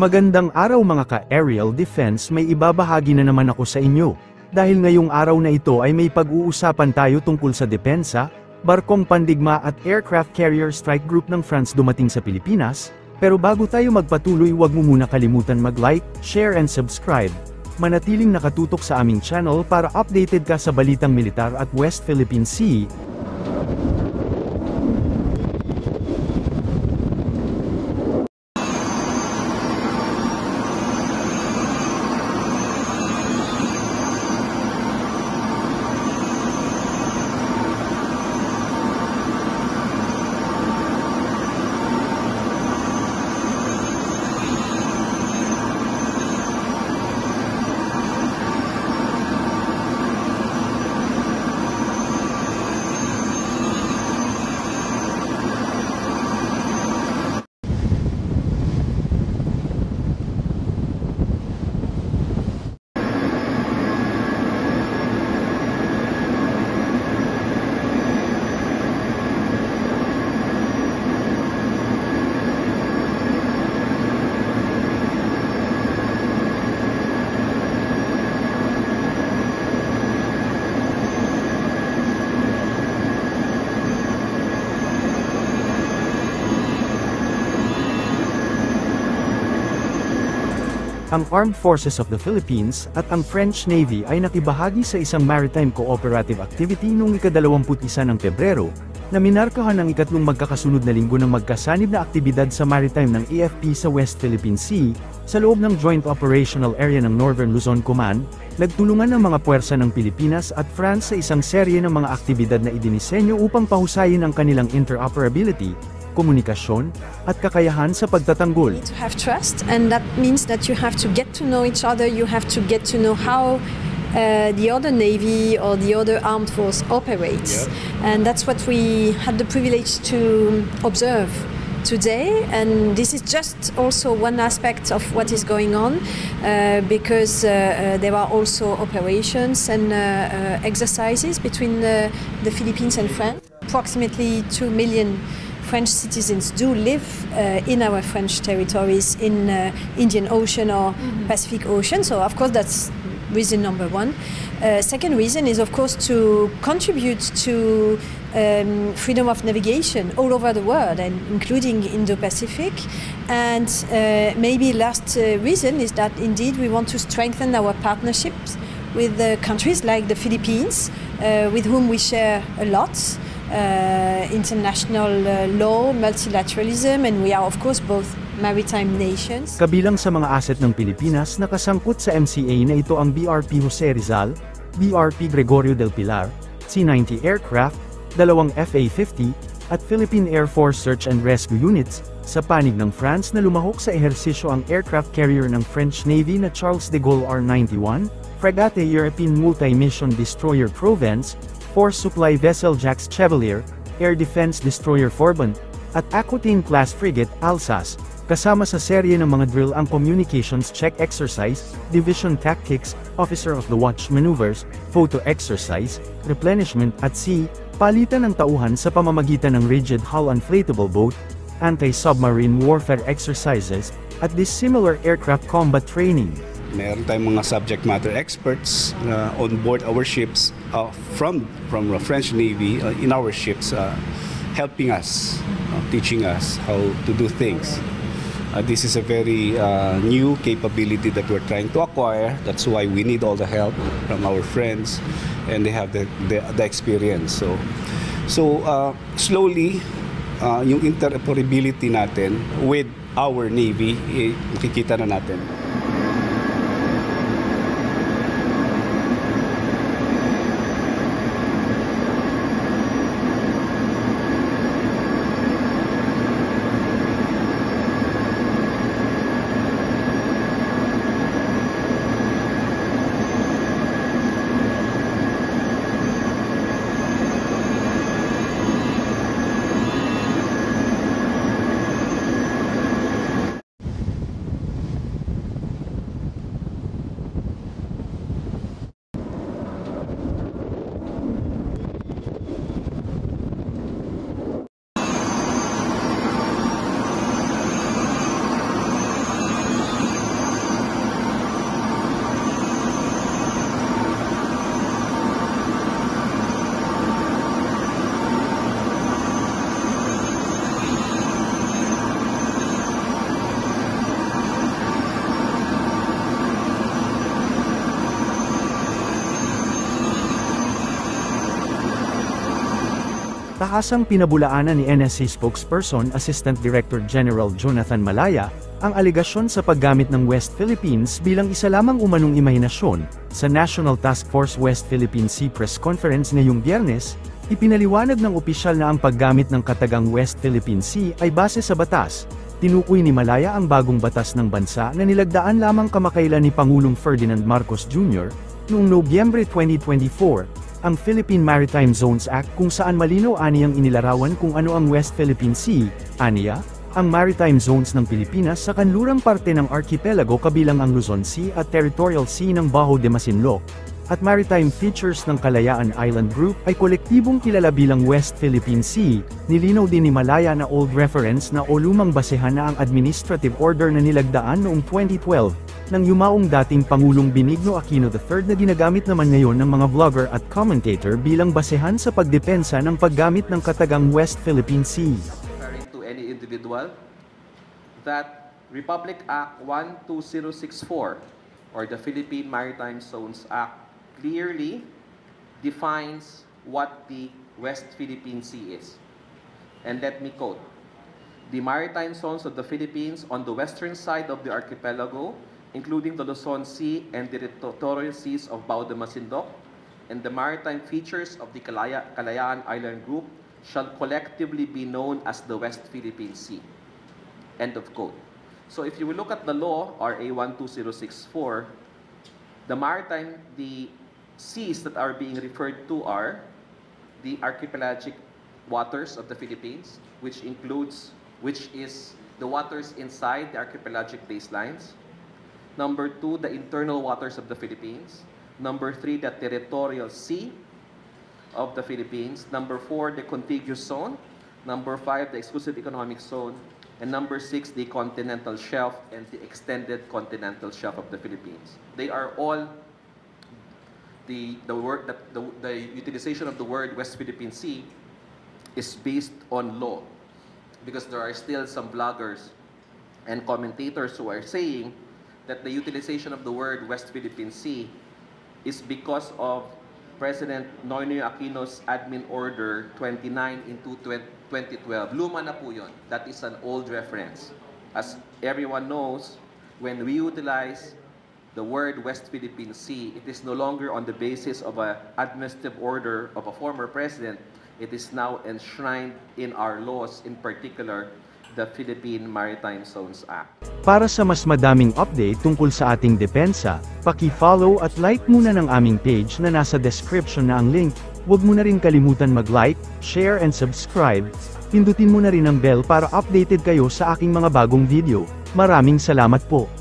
Magandang araw mga ka-aerial defense, may ibabahagi na naman ako sa inyo. Dahil ngayong araw na ito ay may pag-uusapan tayo tungkol sa depensa, barkong pandigma at aircraft carrier strike group ng France dumating sa Pilipinas. Pero bago tayo magpatuloy, huwag mo muna kalimutan mag-like, share and subscribe. Manatiling nakatutok sa aming channel para updated ka sa balitang militar at West Philippine Sea. Ang Armed Forces of the Philippines at ang French Navy ay nakibahagi sa isang maritime cooperative activity noong ika-21 ng Pebrero, na minarkahan ang ikatlong magkakasunod na linggo ng magkasanib na aktibidad sa maritime ng AFP sa West Philippine Sea. Sa loob ng Joint Operational Area ng Northern Luzon Command, nagtulungan ng mga puwersa ng Pilipinas at France sa isang serye ng mga aktibidad na idinisenyo upang pahusayin ang kanilang interoperability, komunikasyon, at kakayahan sa pagtatanggol. You need to have trust, and that means that you have to get to know each other, you have to get to know how the other Navy or the other armed force operates. And that's what we had the privilege to observe today, and this is just also one aspect of what is going on, because there are also operations and exercises between the Philippines and France. Approximately 2 million French citizens do live in our French territories in Indian Ocean or Pacific Ocean, so of course that's reason number one. Second reason is of course to contribute to freedom of navigation all over the world, and including Indo-Pacific. And maybe last reason is that indeed we want to strengthen our partnerships with countries like the Philippines, with whom we share a lot. International law, multilateralism, and we are of course both maritime nations. Kabilang sa mga asset ng Pilipinas na kasangkot sa MCA na ito ang BRP Jose Rizal, BRP Gregorio del Pilar, C-90 aircraft, 2 FA-50, at Philippine Air Force Search and Rescue Units. Sa panig ng France na lumahok sa ehersisyo ang aircraft carrier ng French Navy na Charles de Gaulle R-91, Frégate European Multi-Mission Destroyer Provence, Force Supply Vessel Jacques Chevalier, Air Defense Destroyer Forbin, at Aquitaine-class frigate Alsace, kasama sa serye ng mga drill ang Communications Check Exercise, Division Tactics, Officer of the Watch Maneuvers, Photo Exercise, Replenishment at Sea, palitan ng tauhan sa pamamagitan ng Rigid Hull Inflatable Boat, Anti-Submarine Warfare Exercises, at dissimilar aircraft combat training. Meron tayong mga subject matter experts on board our ships from the French Navy in our ships, helping us, teaching us how to do things. This is a very new capability that we're trying to acquire. That's why we need all the help from our friends, and they have the experience. So slowly, yung interoperability natin with our Navy, makikita na natin. Tahasang pinabulaanan ni NSA spokesperson Assistant Director General Jonathan Malaya, ang alegasyon sa paggamit ng West Philippines bilang isa lamang umanong imahinasyon. Sa National Task Force West Philippine Sea Press Conference ngayong Biyernes, ipinaliwanag ng opisyal na ang paggamit ng katagang West Philippine Sea ay base sa batas. Tinukoy ni Malaya ang bagong batas ng bansa na nilagdaan lamang kamakailan ni Pangulong Ferdinand Marcos Jr. noong Nobyembre 2024, ang Philippine Maritime Zones Act kung saan malinaw aniyang inilarawan kung ano ang West Philippine Sea, aniya, ang maritime zones ng Pilipinas sa kanlurang parte ng archipelago kabilang ang Luzon Sea at Territorial Sea ng Bajo de Masinloc, at maritime features ng Kalayaan Island Group ay kolektibong kilala bilang West Philippine Sea. Nilinaw din ni Malaya na old reference na o lumang basehan na ang administrative order na nilagdaan noong 2012, ng yumaong dating Pangulong Benigno Aquino III na ginagamit naman ngayon ng mga vlogger at commentator bilang basehan sa pagdepensa ng paggamit ng katagang West Philippine Sea. To any individual, that Republic Act 12064 or the Philippine Maritime Zones Act clearly defines what the West Philippine Sea is. And let me quote, "The maritime zones of the Philippines on the western side of the archipelago, including the Luzon Sea and the territorial seas of Bajo de Masinloc, and the maritime features of the Kalayaan Island Group shall collectively be known as the West Philippine Sea." End of quote. So if you will look at the law, RA 12064, the seas that are being referred to are the archipelagic waters of the Philippines, which is the waters inside the archipelagic baselines. Number 2, the internal waters of the Philippines. Number 3, the territorial sea of the Philippines. Number 4, the contiguous zone. Number 5, the exclusive economic zone. And number 6, the continental shelf and the extended continental shelf of the Philippines. They are all the utilization of the word West Philippine Sea is based on law, because there are still some bloggers and commentators who are saying that the utilization of the word West Philippine Sea is because of President Noynoy Aquino's Admin Order 29 into 2012. Luma na po yun. That is an old reference. As everyone knows, when we utilize the word West Philippine Sea, it is no longer on the basis of an administrative order of a former president. It is now enshrined in our laws, in particular, the Philippine Maritime Zones Act. Para sa mas madaming update tungkol sa ating depensa, paki-follow at like muna ng aming page na nasa description na ang link. Huwag mo na rin kalimutan mag-like, share and subscribe. Pindutin mo na rin ang bell para updated kayo sa aking mga bagong video. Maraming salamat po.